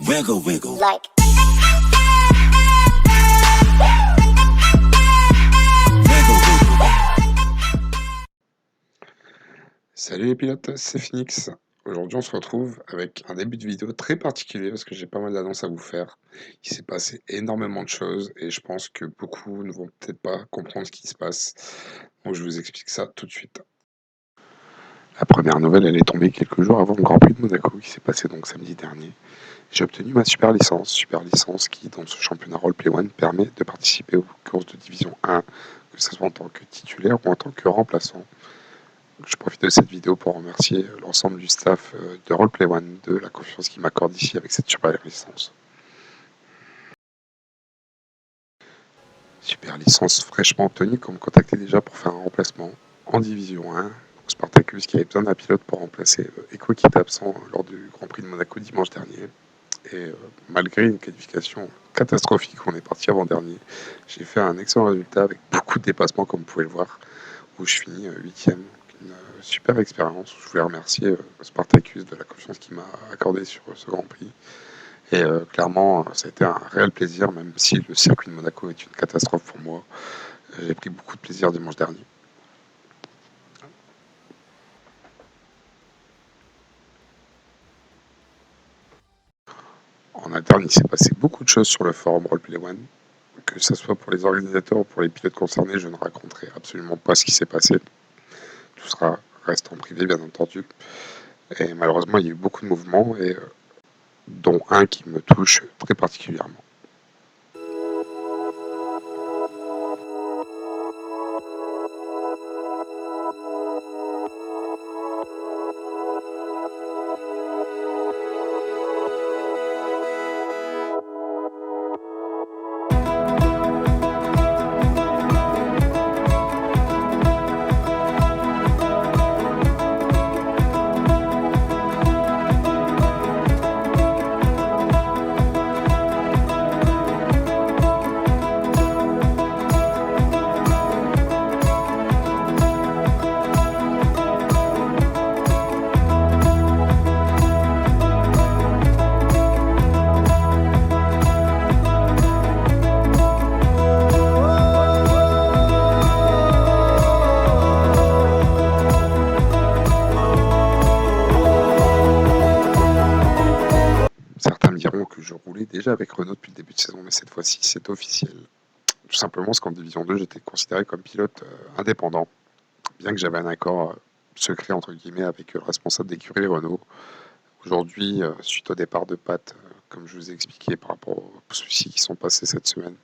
Wiggle, wiggle. Like. Wiggle, wiggle. Salut les pilotes, c'est Phoenix. Aujourd'hui on se retrouve avec un début de vidéo très particulier parce que j'ai pas mal d'annonces à vous faire. Il s'est passé énormément de choses et je pense que beaucoup ne vont peut-être pas comprendre ce qui se passe. Donc je vous explique ça tout de suite. La première nouvelle, elle est tombée quelques jours avant le Grand Prix de Monaco qui s'est passé donc samedi dernier. J'ai obtenu ma super licence qui dans ce championnat Roleplay One permet de participer aux courses de division 1, que ce soit en tant que titulaire ou en tant que remplaçant. Je profite de cette vidéo pour remercier l'ensemble du staff de Roleplay One de la confiance qu'ils m'accordent ici avec cette super licence. Super licence fraîchement obtenue qu'on me contactait déjà pour faire un remplacement en Division 1 pour Spartacus qui avait besoin d'un pilote pour remplacer Echo qui était absent lors du Grand Prix de Monaco dimanche dernier. Et malgré une qualification catastrophique où on est parti avant-dernier, j'ai fait un excellent résultat avec beaucoup de dépassements comme vous pouvez le voir, où je finis 8ème. Une super expérience. Je voulais remercier Spartacus de la confiance qu'il m'a accordée sur ce Grand Prix. Et clairement, ça a été un réel plaisir, même si le circuit de Monaco est une catastrophe pour moi. J'ai pris beaucoup de plaisir dimanche dernier. En interne, il s'est passé beaucoup de choses sur le forum Roleplay One. Que ce soit pour les organisateurs ou pour les pilotes concernés, je ne raconterai absolument pas ce qui s'est passé. Tout reste en privé, bien entendu. Et malheureusement, il y a eu beaucoup de mouvements, et dont un qui me touche très particulièrement. Certains me diront que je roulais déjà avec Renault depuis le début de saison, mais cette fois-ci, c'est officiel. Tout simplement parce qu'en Division 2, j'étais considéré comme pilote indépendant, bien que j'avais un accord secret, entre guillemets, avec le responsable d'écurie Renault. Aujourd'hui, suite au départ de Pat, comme je vous ai expliqué par rapport aux soucis qui sont passés cette semaine,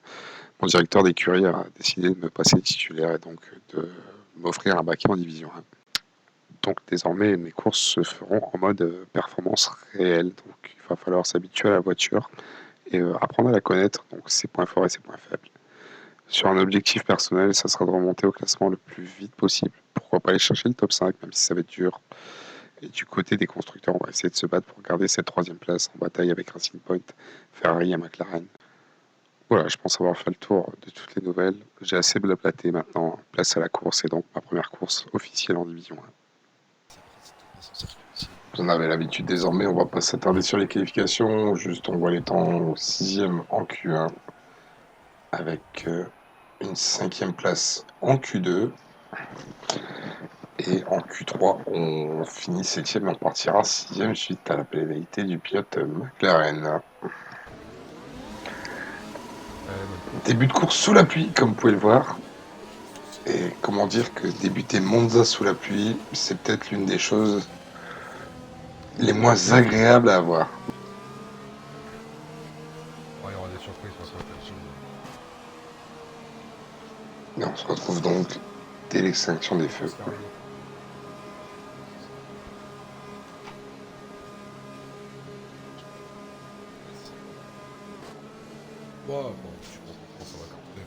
mon directeur d'écurie a décidé de me passer titulaire et donc de m'offrir un baquet en Division 1. Donc désormais, mes courses se feront en mode performance réelle. Donc il va falloir s'habituer à la voiture et apprendre à la connaître, donc ses points forts et ses points faibles. Sur un objectif personnel, ça sera de remonter au classement le plus vite possible. Pourquoi pas aller chercher le top 5, même si ça va être dur. Et du côté des constructeurs, on va essayer de se battre pour garder cette 3ème place en bataille avec Racing Point, Ferrari et McLaren. Voilà, je pense avoir fait le tour de toutes les nouvelles. J'ai assez blablaté maintenant. Place à la course et donc ma première course officielle en Division 1. Vous en avez l'habitude désormais, on va pas s'attarder sur les qualifications. Juste on voit les temps au 6ème en Q1 avec une 5ème place en Q2. Et en Q3, on finit 7ème et on partira 6ème suite à la pénalité du pilote McLaren. Début de course sous la pluie, comme vous pouvez le voir. Et comment dire que débuter Monza sous la pluie, c'est peut-être l'une des choses les moins agréables à avoir. Ouais, il y aura des surprises pour ça. Et on se retrouve donc dès l'extinction des feux. Ouais, bon, je sais pas comment ça va cartonner.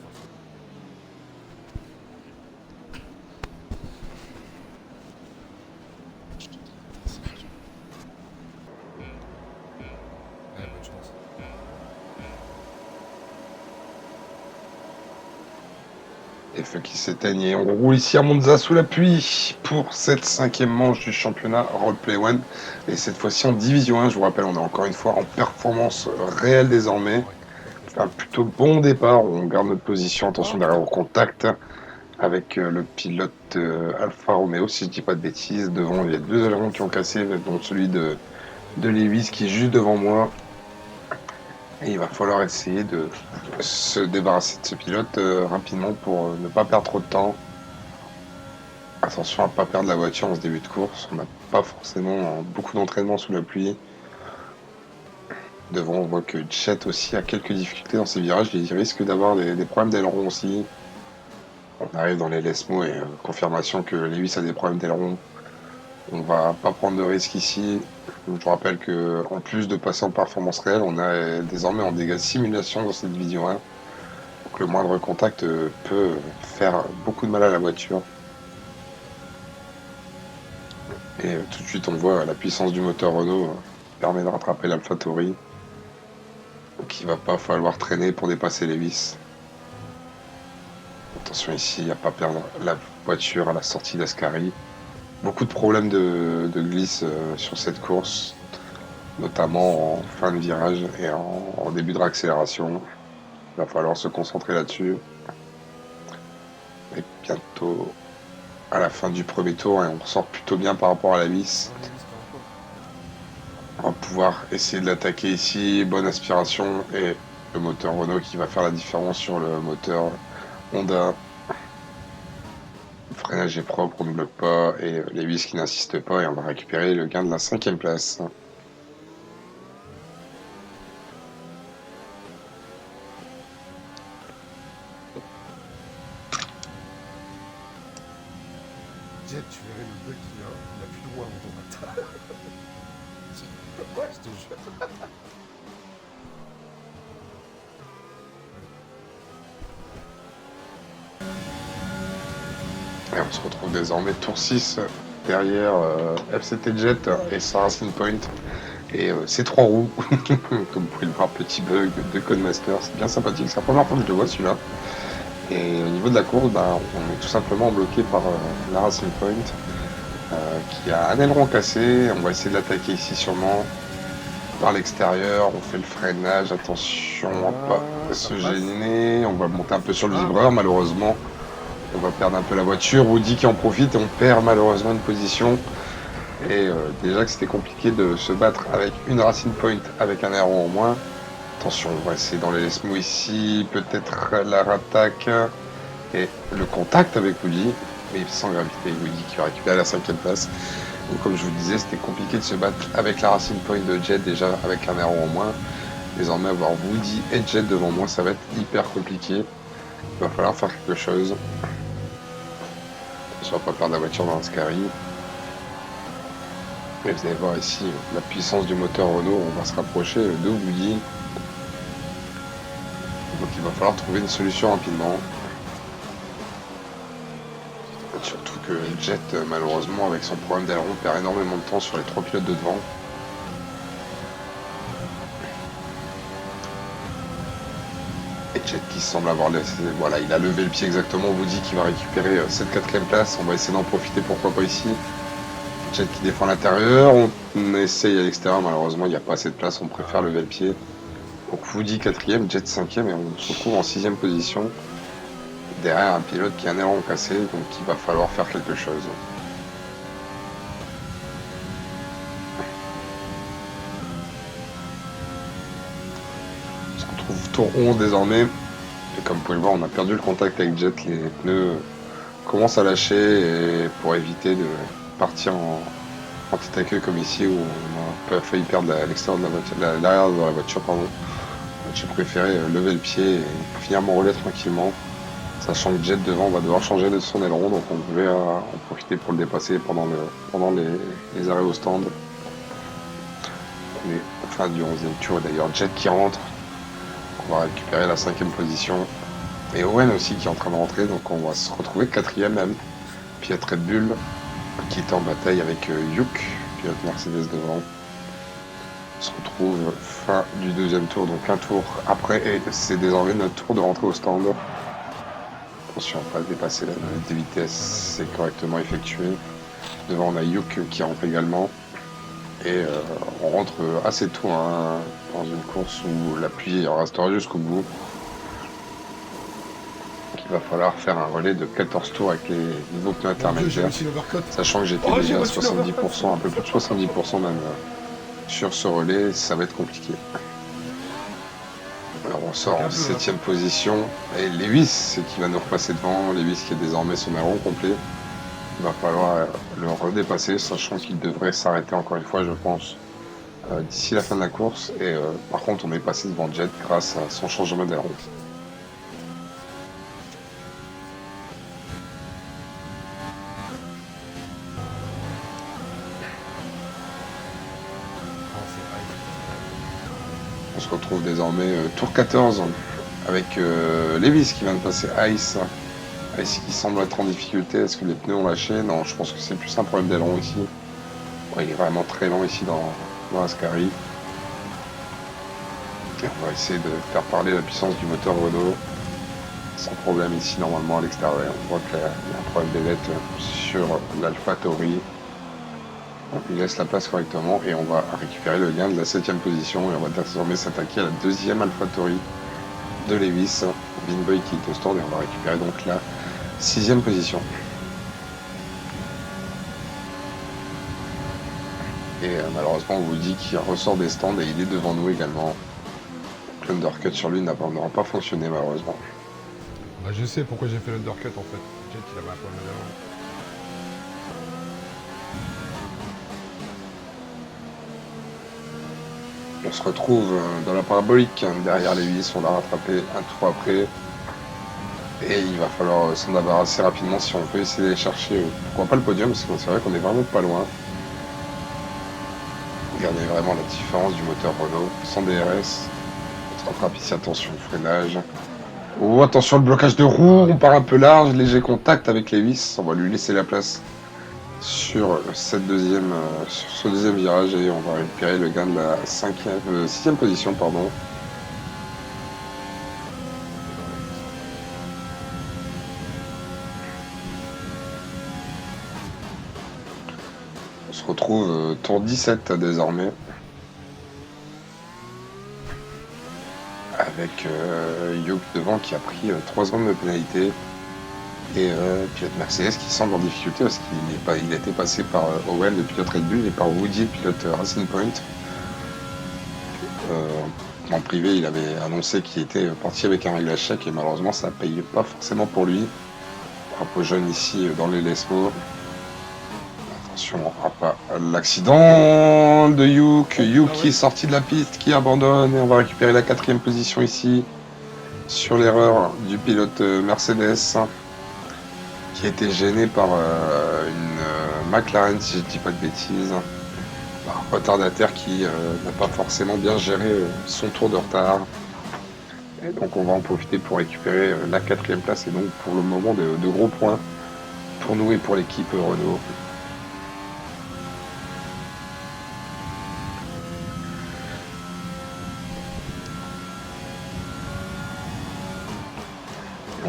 Ouais, bonne chance. Les feux qui s'éteignent et on roule ici à Monza sous la pluie pour cette 5e manche du championnat Roleplay One. Et cette fois-ci en Division 1, je vous rappelle, on est encore une fois en performance réelle désormais. Un plutôt bon départ, on garde notre position, attention derrière au contact avec le pilote Alfa Romeo, si je dis pas de bêtises. Devant, il y a 2 ailerons qui ont cassé, dont celui de Lewis qui est juste devant moi. Et il va falloir essayer de se débarrasser de ce pilote rapidement pour ne pas perdre trop de temps. Attention à ne pas perdre la voiture en ce début de course. On n'a pas forcément beaucoup d'entraînement sous la pluie. Devant, on voit que Jet aussi a quelques difficultés dans ses virages. Il risque d'avoir des problèmes d'aileron aussi. On arrive dans les Lesmo et confirmation que Lewis a des problèmes d'aileron. On va pas prendre de risque ici. Je vous rappelle que en plus de passer en performance réelle, on a désormais en dégâts simulation dans cette Division 1. Donc le moindre contact peut faire beaucoup de mal à la voiture. Et tout de suite on voit la puissance du moteur Renault permet de rattraper l'AlphaTauri. Donc il va pas falloir traîner pour dépasser Lewis. Attention ici à pas perdre la voiture à la sortie d'Ascari. Beaucoup de problèmes de glisse sur cette course, notamment en fin de virage et en début de réaccélération. Il va falloir se concentrer là-dessus. Et bientôt à la fin du premier tour, et on ressort plutôt bien par rapport à la vis. On va pouvoir essayer de l'attaquer ici. Bonne aspiration et le moteur Renault qui va faire la différence sur le moteur Honda. Le freinage est propre, on ne bloque pas, et Lewis qui n'insiste pas, et on va récupérer le gain de la 5e place. Jet, tu verrais le bug qu'il a, il a plus loin dans ton matin. Ouais, je te jure. Et on se retrouve désormais tour 6 derrière FCT Jet et sa Racing Point. Et c'est 3 roues, comme vous pouvez le voir, petit bug de Codemaster, c'est bien sympathique, c'est la première fois que je le vois celui-là. Et au niveau de la course, on est tout simplement bloqué par la Racing Point, qui a un aileron cassé. On va essayer de l'attaquer ici sûrement par l'extérieur, on fait le freinage, attention à pas se gêner, on va monter un peu sur le vibreur, malheureusement. On va perdre un peu la voiture, Woody qui en profite et on perd malheureusement une position. Et déjà que c'était compliqué de se battre avec une Racing Point avec un aileron en moins. Attention, on va essayer dans les Lesmo ici, peut-être la rattaque et le contact avec Woody, mais sans gravité. Woody qui va récupérer la 5e place. Donc comme je vous disais, c'était compliqué de se battre avec la Racing Point de Jet déjà avec un aileron en moins. Désormais avoir Woody et Jet devant moi, ça va être hyper compliqué. Il va falloir faire quelque chose. Je ne vais pas perdre la voiture dans un Scary. Et vous allez voir ici la puissance du moteur Renault, on va se rapprocher de Woody. Donc il va falloir trouver une solution rapidement. Surtout que Jet, malheureusement, avec son problème d'aileron, perd énormément de temps sur les 3 pilotes de devant. Et Jet qui semble avoir laissé... Voilà, il a levé le pied exactement. Woody qui va récupérer cette 4e place. On va essayer d'en profiter, pourquoi pas ici. Jet qui défend l'intérieur. On essaye à l'extérieur, malheureusement, il n'y a pas assez de place. On préfère lever le pied. Donc Woody 4e, Jet 5e, et on se retrouve en 6e position. Derrière un pilote qui a un aileron cassé, donc il va falloir faire quelque chose. On se retrouve tour 11 désormais. Et comme vous pouvez le voir, on a perdu le contact avec Jet. Les pneus commencent à lâcher, et pour éviter de partir en petit accueil comme ici, où on a failli perdre l'extérieur de la voiture, l'arrière de la voiture, pardon. J'ai préféré lever le pied et finir mon relais tranquillement. Sachant que Jet devant va devoir changer de son aileron, donc on pouvait en profiter pour le dépasser pendant les arrêts au stand. On est à la fin du 11e tour, et d'ailleurs Jet qui rentre. On va récupérer la 5e position. Et Owen aussi qui est en train de rentrer, donc on va se retrouver 4e même. Pilote Red Bull qui est en bataille avec Yuk, pilote Mercedes devant. On se retrouve fin du 2e tour, donc un tour après, et c'est désormais notre tour de rentrer au stand. attention à ne pas dépasser la limite de vitesse, c'est correctement effectué. Devant on a Yuk qui rentre également. Et on rentre assez tôt hein, dans une course où la pluie restera jusqu'au bout. Donc il va falloir faire un relais de 14 tours avec les nouveaux pneus Mon Dieu, j'ai intermédiaires. réussi l'overcut. Sachant que j'étais Oh, j'ai déjà à réussi 70%, un peu plus de 70% même sur ce relais, ça va être compliqué. Alors on sort en 7ème position. Et Lewis qui va nous repasser devant. Lewis qui est désormais son aileron complet. Il va falloir le redépasser, sachant qu'il devrait s'arrêter encore une fois, je pense, d'ici la fin de la course. Et par contre, on est passé devant Jet grâce à son changement d'aileron. On se retrouve désormais tour 14 avec Lewis qui vient de passer Ice. Ice qui semble être en difficulté. Est-ce que les pneus ont lâché? Non, je pense que c'est plus un problème d'aileron ici. Ouais, il est vraiment très lent ici dans Ascari. Et on va essayer de faire parler la puissance du moteur Renault. Sans problème ici normalement à l'extérieur. On voit qu'il y a un problème d'élette sur l'AlphaTauri. On lui laisse la place correctement et on va récupérer le gain de la 7ème position et on va désormais s'attaquer à la 2ème AlphaTauri de Lewis. Vinboy qui est au stand et on va récupérer donc la 6ème position. Et malheureusement on vous dit qu'il ressort des stands et il est devant nous également. L'undercut sur lui n'aura pas fonctionné malheureusement. Bah, je sais pourquoi j'ai fait l'undercut en fait. Jet il avait un problème d'avant. On se retrouve dans la parabolique derrière Lewis, on l'a rattrapé un tour après. Et il va falloir s'en débarrasser rapidement si on peut essayer d'aller chercher, pourquoi pas le podium, parce que c'est vrai qu'on est vraiment pas loin. Regardez vraiment la différence du moteur Renault, sans DRS. On se rattrape ici, attention, freinage. Oh, attention, le blocage de roue, on part un peu large, léger contact avec Lewis. On va lui laisser la place sur ce deuxième virage et on va récupérer le gain de la 6ème position, pardon. On se retrouve tour 17 désormais. Avec Yuk devant qui a pris 3 secondes de pénalité. Et pilote Mercedes qui semble en difficulté parce qu'il a été passé par Owen, le pilote Red Bull, et par Woody, le pilote Racing Point. En privé, il avait annoncé qu'il était parti avec un réglage chèque et malheureusement ça ne paye pas forcément pour lui. Drapeau jaune ici dans les Lesmo. Attention à pas l'accident de Yuk. Yuk qui est sorti de la piste, qui abandonne et on va récupérer la 4ème position ici sur l'erreur du pilote Mercedes qui a été gêné par une McLaren, si je ne dis pas de bêtises, un retardataire qui n'a pas forcément bien géré son tour de retard. Et donc on va en profiter pour récupérer la 4ème place et donc pour le moment de gros points pour nous et pour l'équipe Renault.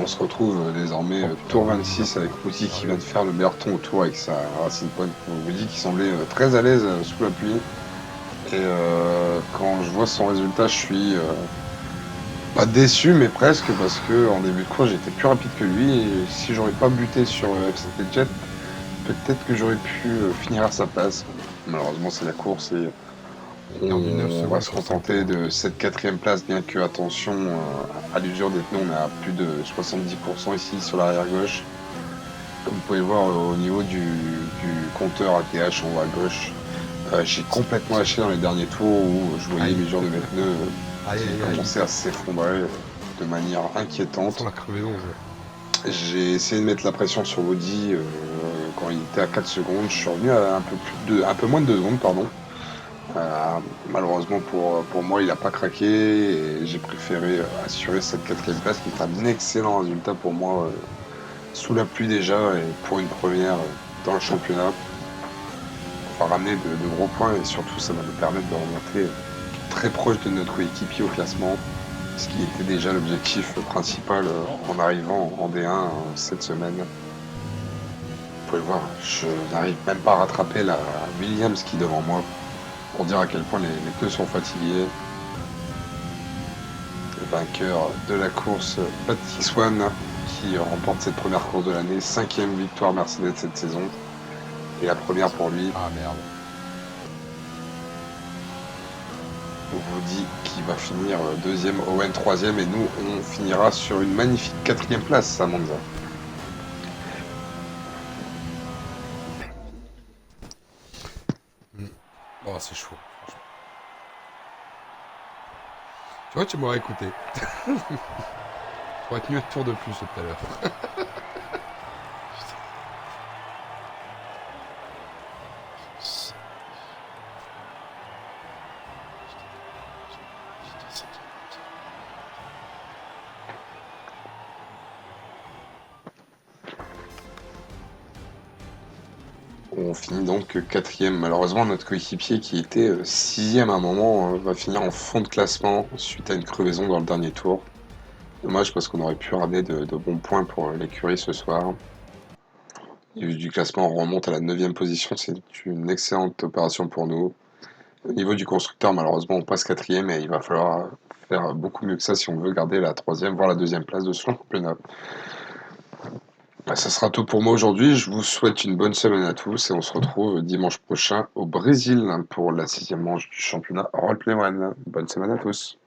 On se retrouve désormais tour 26 avec Woody qui vient de faire le meilleur temps au tour avec sa Racing Point. Woody qui semblait très à l'aise sous la pluie. Et quand je vois son résultat, je suis pas déçu, mais presque, parce que en début de course, j'étais plus rapide que lui. Et si j'aurais pas buté sur FCT Jet, peut-être que j'aurais pu finir à sa place. Malheureusement, c'est la course et on va se contenter de cette 4ème place, bien que, attention, à l'usure des pneus, on a plus de 70% ici sur l'arrière gauche. Comme vous pouvez voir au niveau du compteur ATH en haut à gauche, j'ai complètement lâché dans les derniers tours où je voyais l'usure de mes pneus qui commençait à s'effondrer de manière inquiétante. On a crevé donc. J'ai essayé de mettre la pression sur Woody quand il était à 4 secondes. Je suis revenu à un peu moins de 2 secondes, pardon. Malheureusement pour moi, il n'a pas craqué et j'ai préféré assurer cette 4ème place qui est un excellent résultat pour moi sous la pluie déjà et pour une première dans le championnat. On va ramener de gros points et surtout ça va nous permettre de remonter très proche de notre coéquipier au classement. Ce qui était déjà l'objectif principal en arrivant en D1 cette semaine. Vous pouvez le voir, je n'arrive même pas à rattraper la Williams qui est devant moi pour dire à quel point les deux sont fatigués. Le vainqueur de la course, Patrick Swan, qui remporte cette première course de l'année, 5e victoire Mercedes cette saison, et la première pour lui. Ah merde. On vous dit qu'il va finir deuxième, Owen troisième, et nous on finira sur une magnifique 4e place à Monza. Oh, c'est chaud. Franchement. Tu vois, tu m'aurais écouté. J'aurais tenu un tour de plus tout à l'heure. On finit donc 4e. Malheureusement, notre coéquipier qui était 6e à un moment va finir en fond de classement suite à une crevaison dans le dernier tour. Dommage parce qu'on aurait pu ramener de bons points pour l'écurie ce soir. Et vu du classement, on remonte à la 9e position. C'est une excellente opération pour nous. Au niveau du constructeur, malheureusement, on passe 4e et il va falloir faire beaucoup mieux que ça si on veut garder la 3e, voire la 2e place de ce championnat. Ça sera tout pour moi aujourd'hui. Je vous souhaite une bonne semaine à tous et on se retrouve dimanche prochain au Brésil pour la 6e manche du championnat Roleplay One. Bonne semaine à tous.